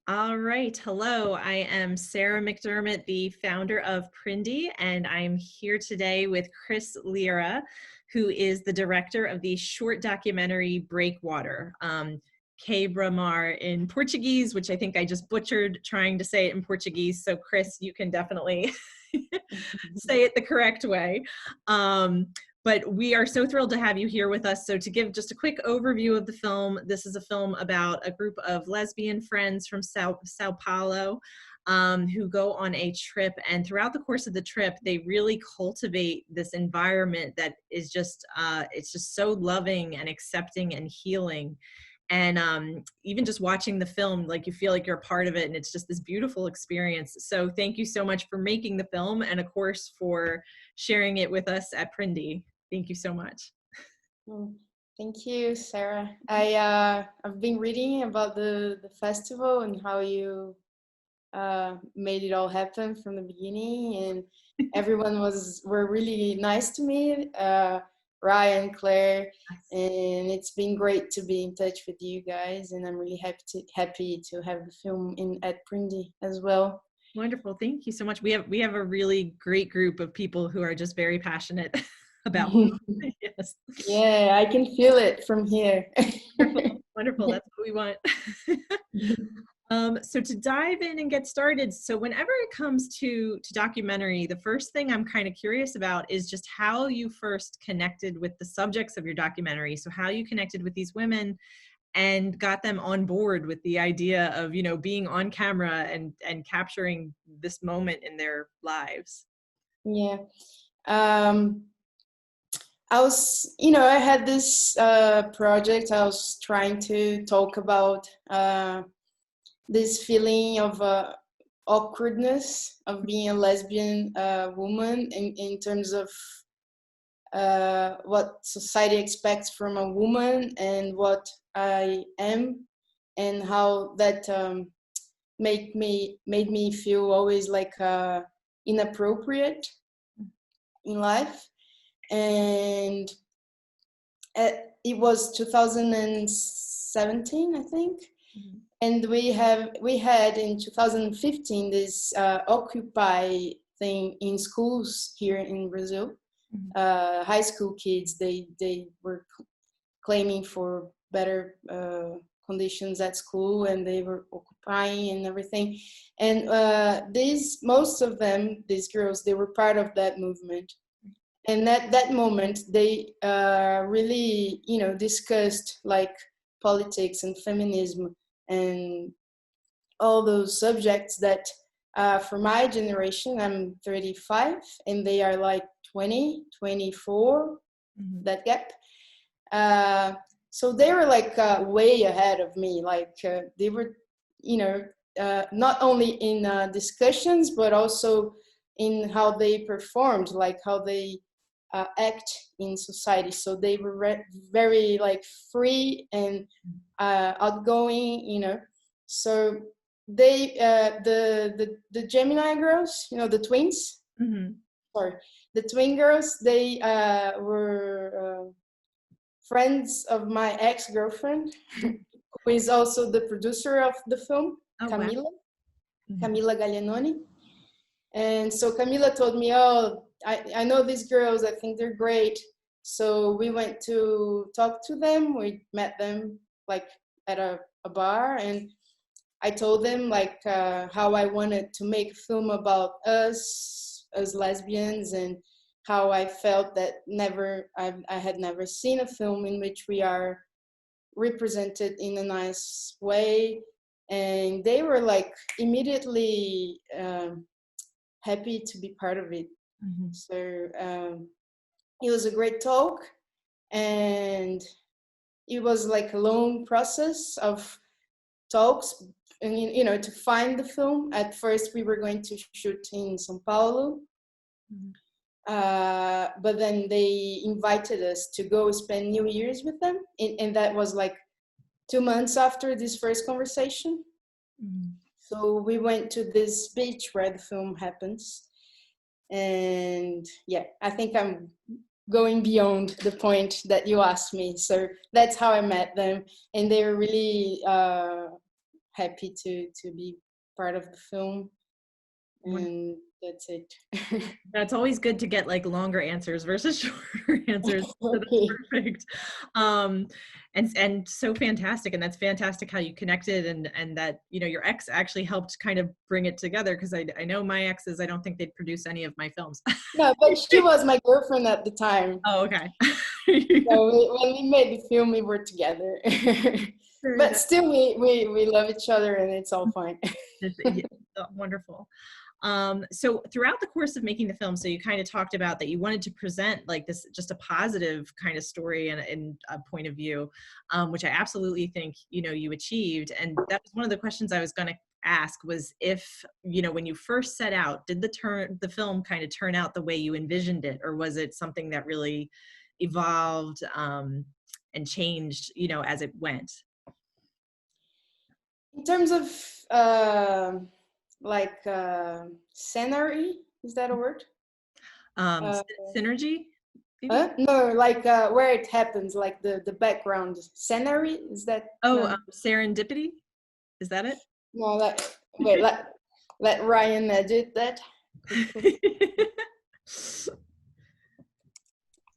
All right. Hello, I am Sarah McDermott, the founder of PRINDIE, and I'm here today with Cris Lyra, who is the director of the short documentary Breakwater, Quebra-mar in Portuguese, which I think I just butchered trying to say it in Portuguese. So Cris, you can definitely say it the correct way. But we are so thrilled to have you here with us. So to give just a quick overview of the film, this is a film about a group of lesbian friends from Sao Paulo who go on a trip. And throughout the course of the trip, they really cultivate this environment that is just, it's just so loving and accepting and healing. And even just watching the film, like you feel like you're a part of it, and it's just this beautiful experience. So thank you so much for making the film, and of course for sharing it with us at PRINDIE. Thank you so much. Thank you, Sarah. I've been reading about the festival and how you made it all happen from the beginning, and everyone were really nice to me, Ryan, Claire, and it's been great to be in touch with you guys, and I'm really happy to have the film at PRINDIE as well. Wonderful. Thank you so much. We have a really great group of people who are just very passionate about film. Yes. Yeah, I can feel it from here. Wonderful. Wonderful. That's what we want. So to dive in and get started, so whenever it comes to documentary, the first thing I'm kind of curious about is just how you first connected with the subjects of your documentary. So how you connected with these women and got them on board with the idea of, you know, being on camera and capturing this moment in their lives. Yeah. I had this project. I was trying to talk about this feeling of awkwardness of being a lesbian woman in terms of what society expects from a woman and what I am, and how that made me feel always like inappropriate in life. And it was 2017, I think. Mm-hmm. And we had in 2015 this Occupy thing in schools here in Brazil. Mm-hmm. High school kids, they were claiming for better conditions at school, and they were occupying and everything. And most of them, these girls, they were part of that movement. And at that moment, they really, discussed like politics and feminism and all those subjects that for my generation, I'm 35, and they are like 20, 24, mm-hmm. that gap. So they were like way ahead of me. Like they were, not only in discussions, but also in how they performed, like how they act in society. So they were very like free and outgoing, So they the Gemini girls, the twins. Mm-hmm. Sorry, the twin girls. They were friends of my ex-girlfriend, who is also the producer of the film, Camila. Wow. Mm-hmm. Camila Gallianoni. And so Camila told me, oh, I know these girls, I think they're great. So we went to talk to them. We met them like at a bar, and I told them like how I wanted to make a film about us as lesbians, and how I felt that I had never seen a film in which we are represented in a nice way. And they were like immediately happy to be part of it. Mm-hmm. So it was a great talk, and it was like a long process of talks, and to find the film. At first we were going to shoot in Sao Paulo. Mm-hmm. But then they invited us to go spend New Year's with them, and that was like 2 months after this first conversation. Mm-hmm. So we went to this beach where the film happens. And yeah, I think I'm going beyond the point that you asked me. So that's how I met them. And they were really happy to be part of the film, and that's it. That's always good to get like longer answers versus shorter answers. So that's Okay. perfect. Um, and so fantastic. And that's fantastic how you connected, and that, you know, your ex actually helped kind of bring it together. Cause I know my exes, I don't think they'd produce any of my films. No, but she was my girlfriend at the time. Oh, okay. So when we made the film, we were together. But still, we love each other, and it's all fine. Yeah, wonderful. So throughout the course of making the film, so you kind of talked about that you wanted to present like this, just a positive kind of story and a point of view, which I absolutely think, you know, you achieved. And that was one of the questions I was going to ask, was if, you know, when you first set out, did the film kind of turn out the way you envisioned it, or was it something that really evolved and changed, you know, as it went? In terms of like scenery, is that a word? Synergy, maybe? No, like where it happens, like the background scenery. Is that? Oh, serendipity? Is that it? No, that wait. Let Ryan edit that.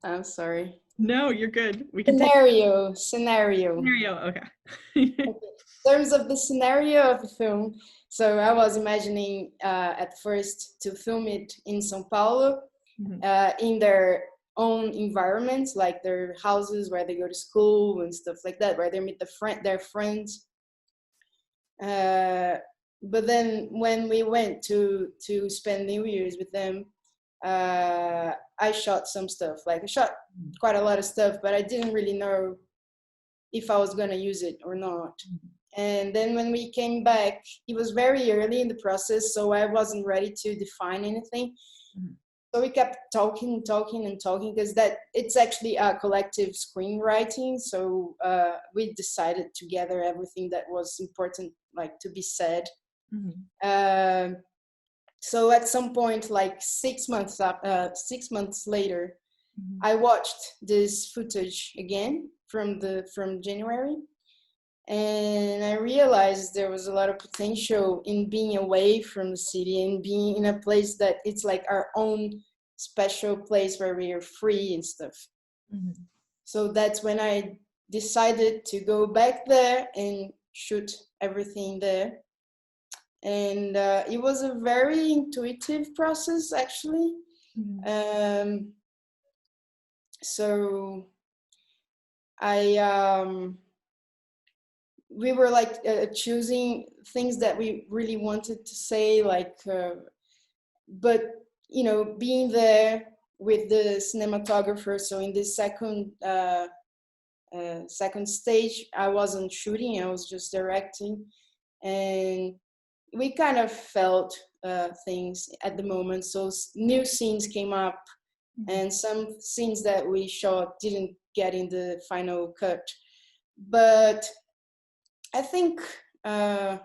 I'm sorry. No, you're good. We can take Scenario. scenario. Okay. Okay. In terms of the scenario of the film, so I was imagining at first to film it in São Paulo, in their own environment, like their houses where they go to school and stuff like that, where they meet their friends. But then when we went to spend New Year's with them, I shot some stuff. Like I shot quite a lot of stuff, but I didn't really know if I was going to use it or not. And then when we came back, it was very early in the process, so I wasn't ready to define anything. So we kept talking because that it's actually a collective screenwriting. So we decided together everything that was important, like to be said. So at some point, like 6 months later, I watched this footage again from January, and I realized there was a lot of potential in being away from the city and being in a place that it's like our own special place where we are free and stuff. So that's when I decided to go back there and shoot everything there. And it was a very intuitive process, actually. So we were like choosing things that we really wanted to say, like, but you know, being there with the cinematographer. So in this second stage, I wasn't shooting; I was just directing, and we kind of felt things at the moment. So new scenes came up, and some scenes that we shot didn't get in the final cut. But I think I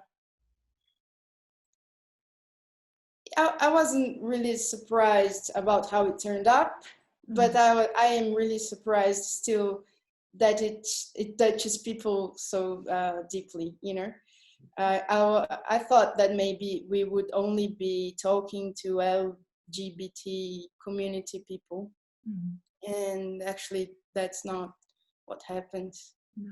wasn't really surprised about how it turned out, but I am really surprised still that it touches people so deeply, you know. I thought that maybe we would only be talking to LGBT community people, and actually that's not what happened. No.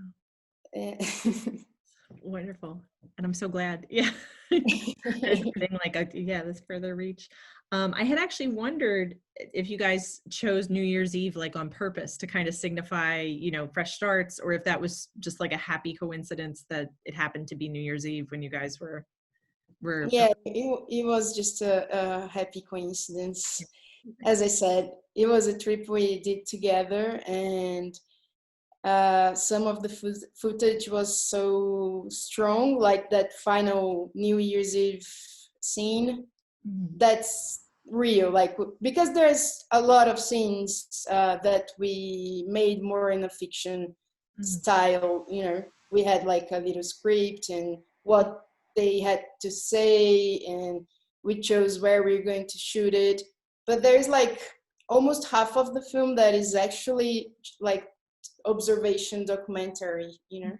Wonderful. And I'm so glad. Yeah. Getting like this further reach. I had actually wondered if you guys chose New Year's Eve like on purpose to kind of signify, you know, fresh starts, or if that was just like a happy coincidence that it happened to be New Year's Eve when you guys were Yeah, it was just a happy coincidence. As I said, it was a trip we did together, and some of the footage was so strong, like that final New Year's Eve scene. That's real, like, because there's a lot of scenes that we made more in a fiction style, you know. We had like a little script and what they had to say, and we chose where we're going to shoot it. But there's like almost half of the film that is actually like observation documentary, you know.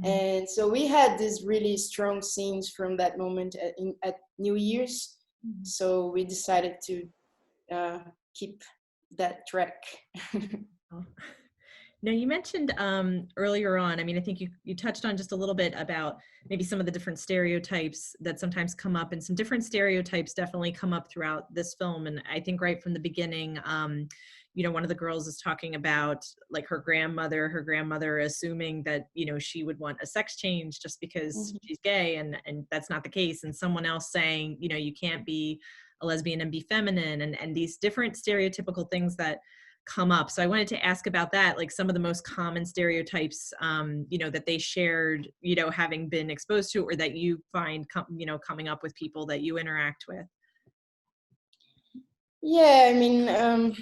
And so we had these really strong scenes from that moment at New Year's. So we decided to keep that track. Oh. Now, you mentioned earlier on, I mean, I think you touched on just a little bit about maybe some of the different stereotypes that sometimes come up, and some different stereotypes definitely come up throughout this film. And I think right from the beginning, you know, one of the girls is talking about like her grandmother assuming that, you know, she would want a sex change just because she's gay, and that's not the case. And someone else saying, you know, you can't be a lesbian and be feminine, and these different stereotypical things that come up. So I wanted to ask about that, like some of the most common stereotypes, you know, that they shared, you know, having been exposed to, or that you find, you know, coming up with people that you interact with. Yeah, I mean,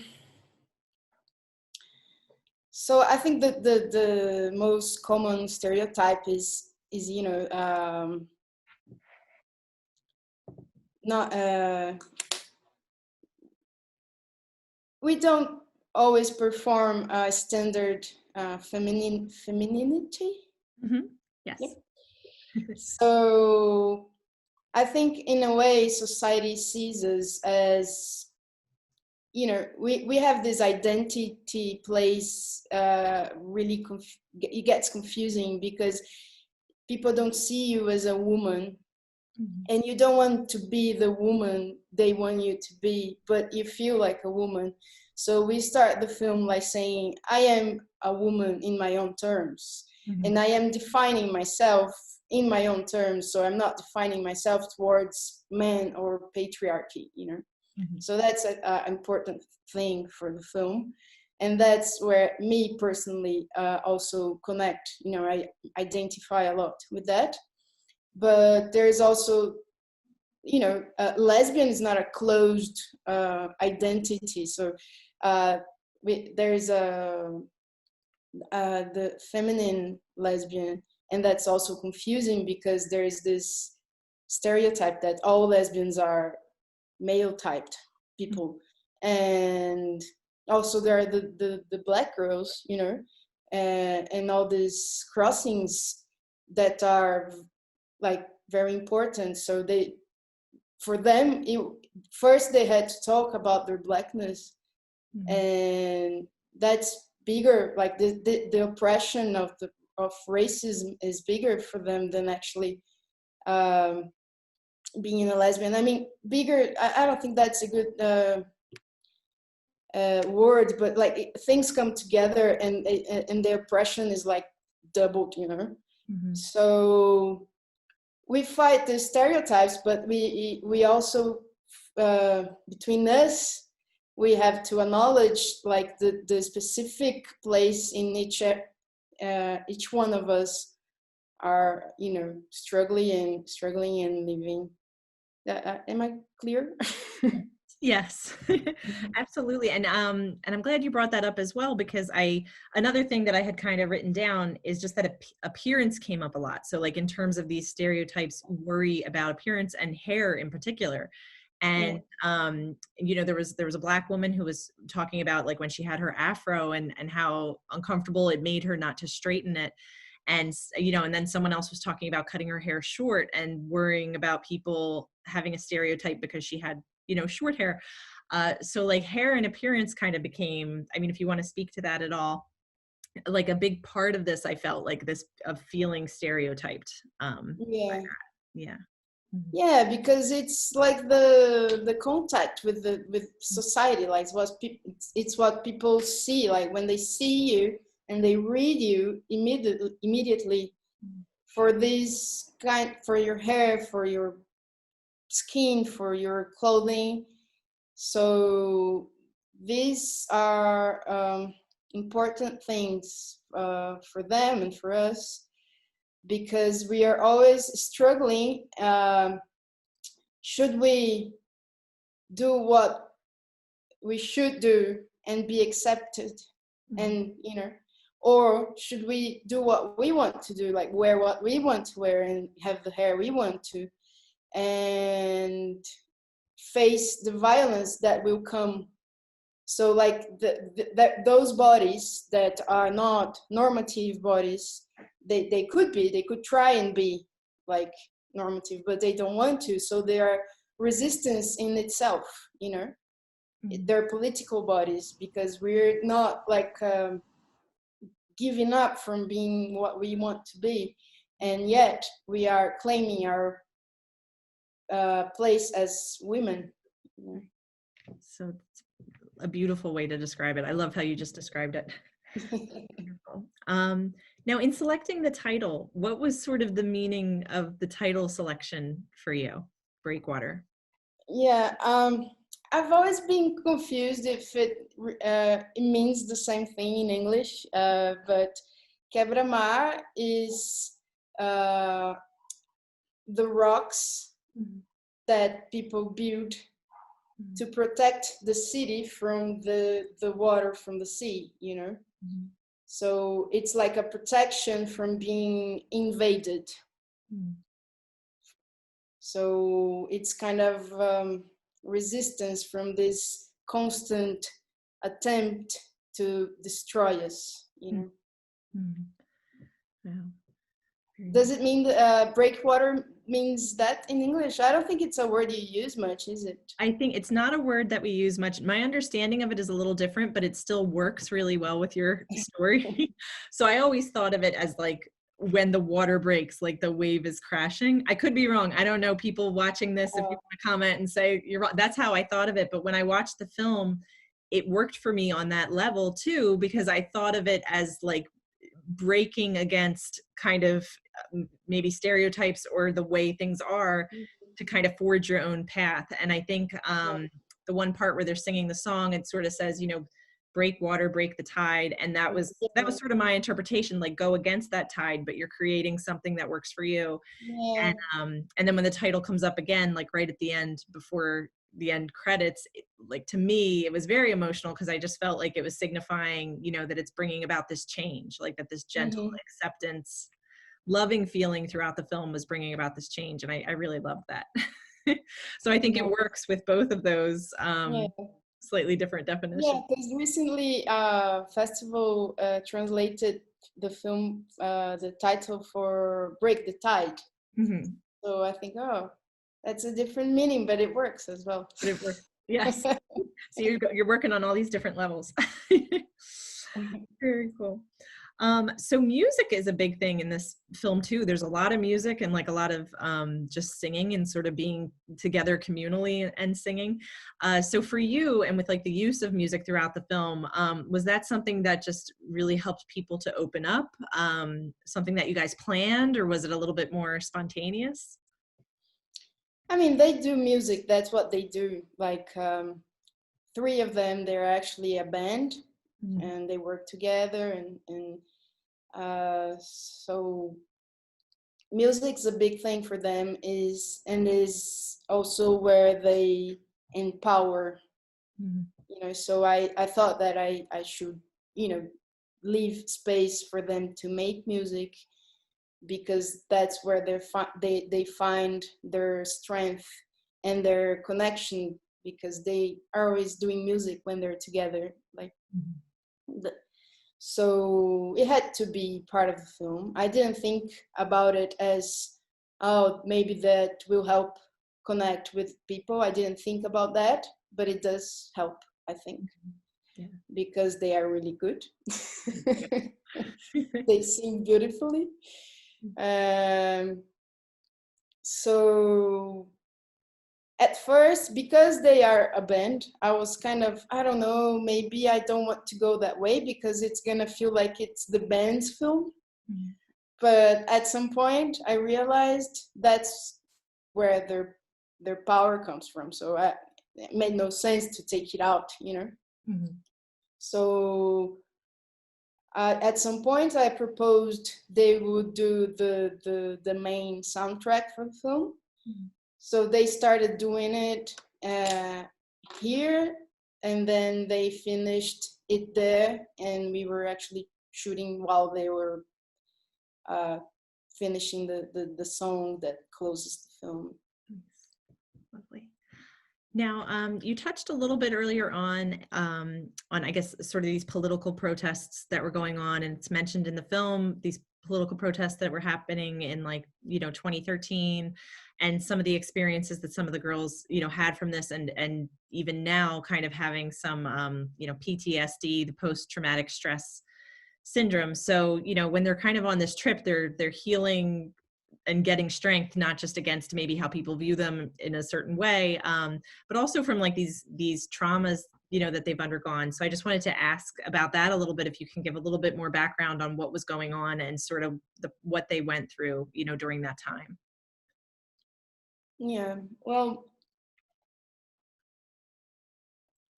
so I think that the most common stereotype is you know, not we don't always perform standard femininity. Yes. Yep. So I think in a way society sees us as, you know, we have this identity place, really it gets confusing because people don't see you as a woman, and you don't want to be the woman they want you to be, but you feel like a woman. So we start the film like saying, I am a woman in my own terms, and I am defining myself in my own terms. So I'm not defining myself towards men or patriarchy, you know. So that's an important thing for the film. And that's where me personally also connect, you know, I identify a lot with that. But there's also, you know, lesbian is not a closed identity. So there's the feminine lesbian, and that's also confusing because there is this stereotype that all lesbians are male typed people, and also there are the black girls, you know, and all these crossings that are like very important. So for them, first they had to talk about their blackness, and that's bigger, like the oppression of racism is bigger for them than actually being a lesbian. I mean, bigger, I don't think that's a good word, but like things come together, and the oppression is like doubled, you know. So we fight the stereotypes, but we also between us we have to acknowledge like the specific place in each one of us are, you know, struggling and living. Am I clear? Yes, absolutely. And I'm glad you brought that up as well, because another thing that I had kind of written down is just that appearance came up a lot. So like in terms of these stereotypes, worry about appearance and hair in particular. And you know, there was a black woman who was talking about like when she had her afro and how uncomfortable it made her not to straighten it. And you know, and then someone else was talking about cutting her hair short and worrying about people having a stereotype because she had, you know, short hair. So like hair and appearance kind of became, I mean, if you want to speak to that at all, like a big part of this, I felt like this of feeling stereotyped. Yeah. Yeah. Yeah, because it's like the contact with society, like it's what people see, like when they see you and they read you immediately for this kind, for your hair, for your skin, for your clothing. So these are important things for them and for us, because we are always struggling. Should we do what we should do and be accepted? And, you know, or should we do what we want to do, like wear what we want to wear and have the hair we want to, and face the violence that will come? So like those bodies that are not normative bodies, they could try and be like normative, but they don't want to. So they are resistance in itself, you know. They're political bodies, because we're not like giving up from being what we want to be, and yet we are claiming our place as women, you know. So it's a beautiful way to describe it. I love how you just described it. Wonderful. Now, in selecting the title, what was sort of the meaning of the title selection for you, Breakwater? Yeah, I've always been confused if it means the same thing in English, but quebra-mar is the rocks that people build to protect the city from the water from the sea, you know. So it's like a protection from being invaded. So it's kind of resistance from this constant attempt to destroy us, you know. Yeah. Does it mean breakwater means that in English? I don't think it's a word you use much, is it? I think it's not a word that we use much. My understanding of it is a little different, but it still works really well with your story. So I always thought of it as like when the water breaks, like the wave is crashing. I could be wrong. I don't know. People watching this, if you want to comment and say you're wrong, that's how I thought of it. But when I watched the film, it worked for me on that level too, because I thought of it as like breaking against kind of maybe stereotypes or the way things are, to kind of forge your own path. And I think the one part where they're singing the song, it sort of says, you know, break water, break the tide. And that was sort of my interpretation, like go against that tide, but you're creating something that works for you. Yeah. And then when the title comes up again, like right at the end, before the end credits, like to me, it was very emotional, because I just felt like it was signifying, you know, that it's bringing about this change, like that this gentle acceptance, loving feeling throughout the film was bringing about this change. And I really loved that. So I think it works with both of those slightly different definitions. Yeah, because recently festival translated the film, the title for Break the Tide. So I think, oh, that's a different meaning, but it works as well. But it works. Yes. So you're working on all these different levels. Very cool. So music is a big thing in this film too. There's a lot of music and like a lot of just singing and sort of being together communally and singing. So for you, and with like the use of music throughout the film, was that something that just really helped people to open up? Something that you guys planned, or was it a little bit more spontaneous? I mean, they do music. That's what they do. Like three of them, they're actually a band, and they work together. And so music's a big thing for them, is also where they empower. You know, so I thought that I should, you know, leave space for them to make music, because that's where they find their strength and their connection, because they are always doing music when they're together, like so it had to be part of the film. I didn't think about it as, oh, maybe that will help connect with people. I didn't think about that, but it does help, I think. Because they are really good. They sing beautifully. So at first, because they are a band, I was kind of, I don't know, maybe I don't want to go that way, because it's gonna feel like it's the band's film. But at some point I realized that's where their power comes from. So it made no sense to take it out, you know. So at some point I proposed they would do the main soundtrack for the film. So they started doing it here, and then they finished it there, and we were actually shooting while they were finishing the song that closes the film. Lovely. Now, you touched a little bit earlier on I guess sort of these political protests that were going on, and it's mentioned in the film, these political protests that were happening in, like, 2013, and some of the experiences that some of the girls, had from this, and even now kind of having some, PTSD, the post-traumatic stress syndrome. So, when they're kind of on this trip, they're healing and getting strength, not just against maybe how people view them in a certain way, but also from like these traumas, that they've undergone. So I just wanted to ask about that a little bit, if you can give a little bit more background on what was going on and sort of what they went through, during that time. Yeah, well,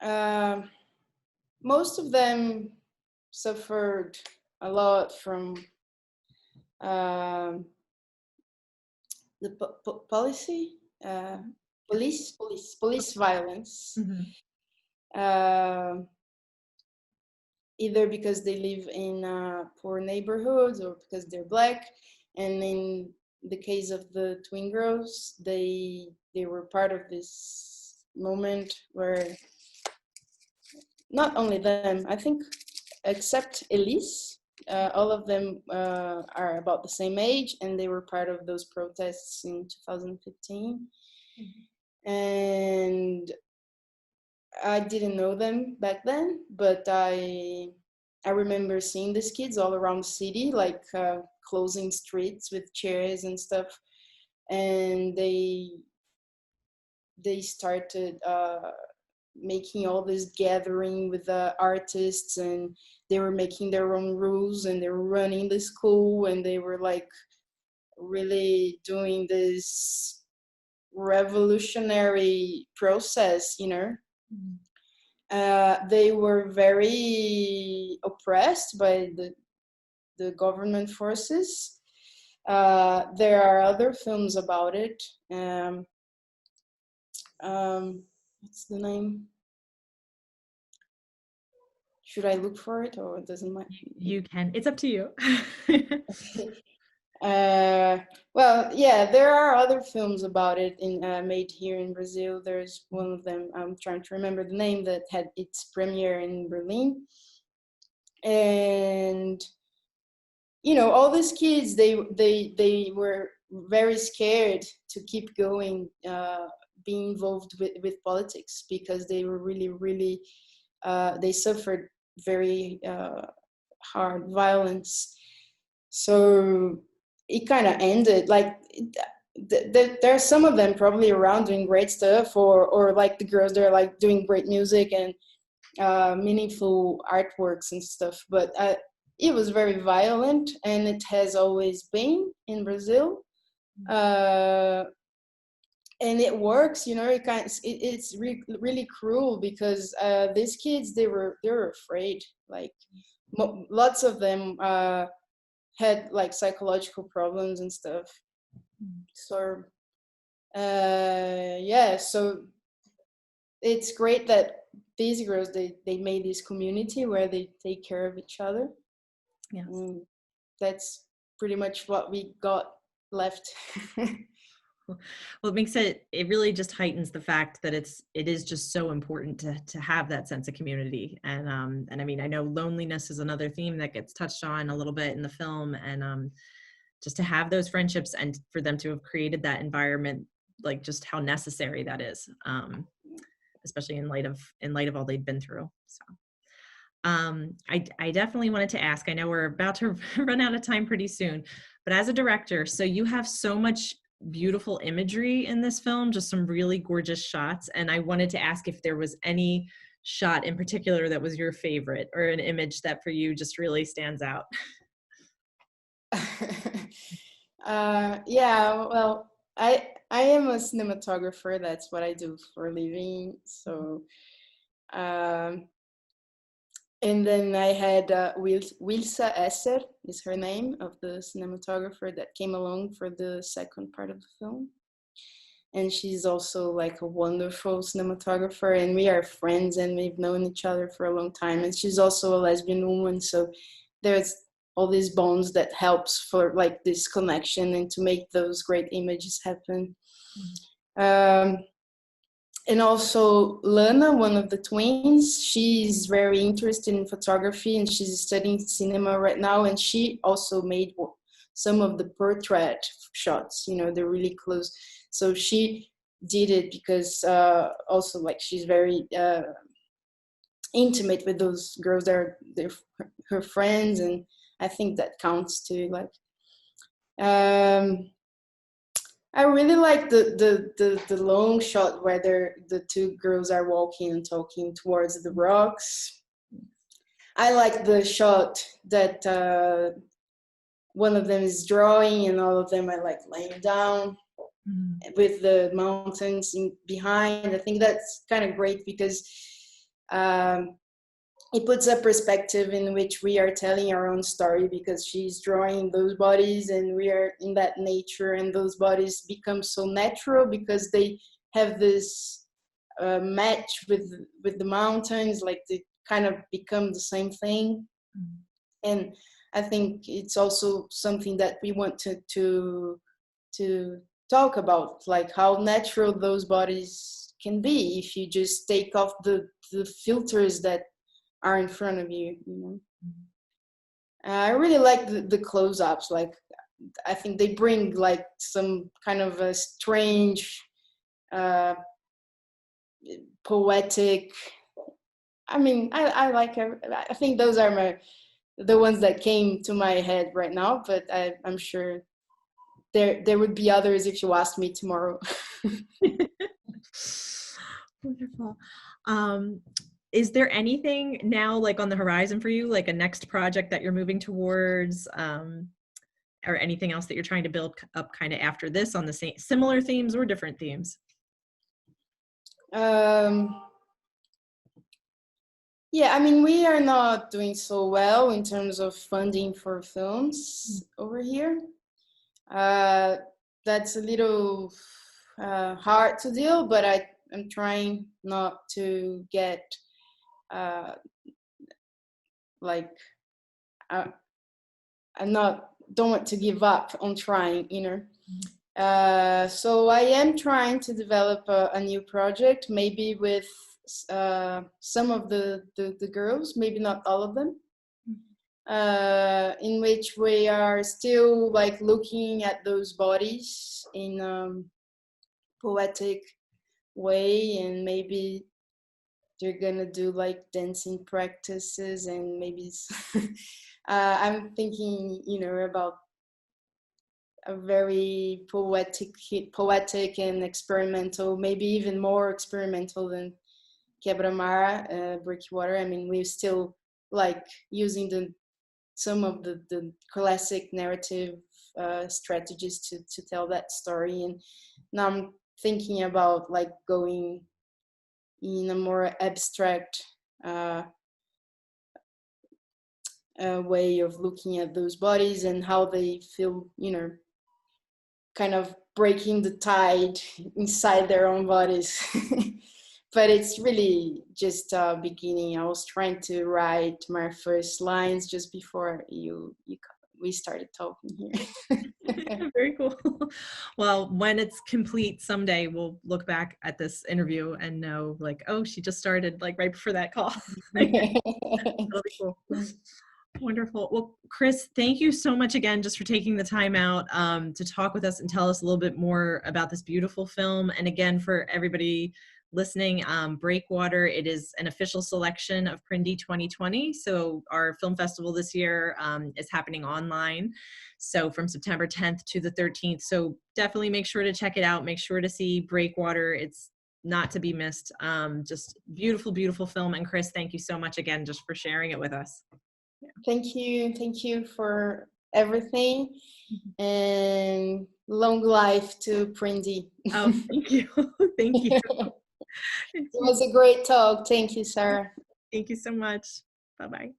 uh, most of them suffered a lot from um, the policy, police violence. Mm-hmm. Either because they live in poor neighborhoods or because they're Black. And in the case of the twin girls, they were part of this moment where not only them, I think, except Elise, all of them are about the same age, and they were part of those protests in 2015. Mm-hmm. And I didn't know them back then, but I remember seeing these kids all around the city, like closing streets with chairs and stuff, and they started making all this gathering with the artists, and they were making their own rules, and they were running the school, and they were like really doing this revolutionary process, Mm-hmm. They were very oppressed by the government forces. There are other films about it. What's the name? Should I look for it, or it doesn't matter? You can. It's up to you. Well, yeah, there are other films about it made here in Brazil. There's one of them, I'm trying to remember the name, that had its premiere in Berlin. And all these kids, they were very scared to keep going, being involved with politics, because they were really they suffered very hard violence. So it kind of ended, like there are some of them probably around doing great stuff, or like the girls, they're like doing great music and meaningful artworks and stuff, but it was very violent, and it has always been in Brazil. And it works, it's really cruel, because these kids, they were afraid, like lots of them had like psychological problems and stuff. So yeah, so it's great that these girls, they made this community where they take care of each other. Yes. That's pretty much what we got left. Well, it makes it really just heightens the fact that it is just so important to have that sense of community. And I mean, I know loneliness is another theme that gets touched on a little bit in the film, and just to have those friendships, and for them to have created that environment, like just how necessary that is, especially in light of all they've been through. So I definitely wanted to ask, I know we're about to run out of time pretty soon, but as a director, so you have so much beautiful imagery in this film, just some really gorgeous shots. And I wanted to ask if there was any shot in particular that was your favorite, or an image that for you just really stands out. Yeah, well, I am a cinematographer. That's what I do for a living. So, and then I had Wilsa Esser is her name, of the cinematographer that came along for the second part of the film. And she's also like a wonderful cinematographer, and we are friends, and we've known each other for a long time. And she's also a lesbian woman, so there's all these bonds that helps for like this connection and to make those great images happen. Mm-hmm. And also Lana, one of the twins, she's very interested in photography, and she's studying cinema right now. And she also made some of the portrait shots, you know, they're really close. So she did it because also like she's very intimate with those girls. They're her friends, and I think that counts too. Like I really like the long shot where the two girls are walking and talking towards the rocks. I like the shot that one of them is drawing and all of them are like laying down with the mountains behind. I think that's kind of great because it puts a perspective in which we are telling our own story, because she's drawing those bodies and we are in that nature, and those bodies become so natural because they have this match with the mountains, like they kind of become the same thing. And I think it's also something that we want to talk about, like how natural those bodies can be if you just take off the filters that are in front of you, you know. I really like the close-ups. Like I think they bring like some kind of a strange poetic, I mean, I like, I think those are the ones that came to my head right now, but I'm sure there would be others if you asked me tomorrow. Wonderful. Is there anything now like on the horizon for you, like a next project that you're moving towards, or anything else that you're trying to build up kind of after this on the same similar themes or different themes? Yeah, I mean, we are not doing so well in terms of funding for films over here. That's a little hard to deal, but I'm trying not to get like don't want to give up on trying, you know. So I am trying to develop a new project, maybe with some of the girls, maybe not all of them, in which we are still like looking at those bodies in poetic way, and maybe they're gonna do like dancing practices, and maybe I'm thinking, you know, about a very poetic and experimental, maybe even more experimental than Quebra-Mar, Breakwater. I mean, we're still like using some of the classic narrative strategies to tell that story, and now I'm thinking about like going in a more abstract way of looking at those bodies and how they feel, you know, kind of breaking the tide inside their own bodies. But it's really just beginning. I was trying to write my first lines just before we started talking here. Very cool. Well, when it's complete someday, we'll look back at this interview and know like, oh, she just started like right before that call. That'll be cool. Wonderful. Well, Cris, thank you so much again just for taking the time out to talk with us and tell us a little bit more about this beautiful film. And again, for everybody listening, Breakwater, it is an official selection of PRINDIE 2020. So our film festival this year is happening online. So from September 10th to the 13th. So definitely make sure to check it out. Make sure to see Breakwater. It's not to be missed. Just beautiful, beautiful film. And Cris, thank you so much again just for sharing it with us. Yeah. Thank you for everything, and long life to PRINDIE. Oh, thank you. Thank you. It was a great talk. Thank you, Sarah. Thank you so much. Bye-bye.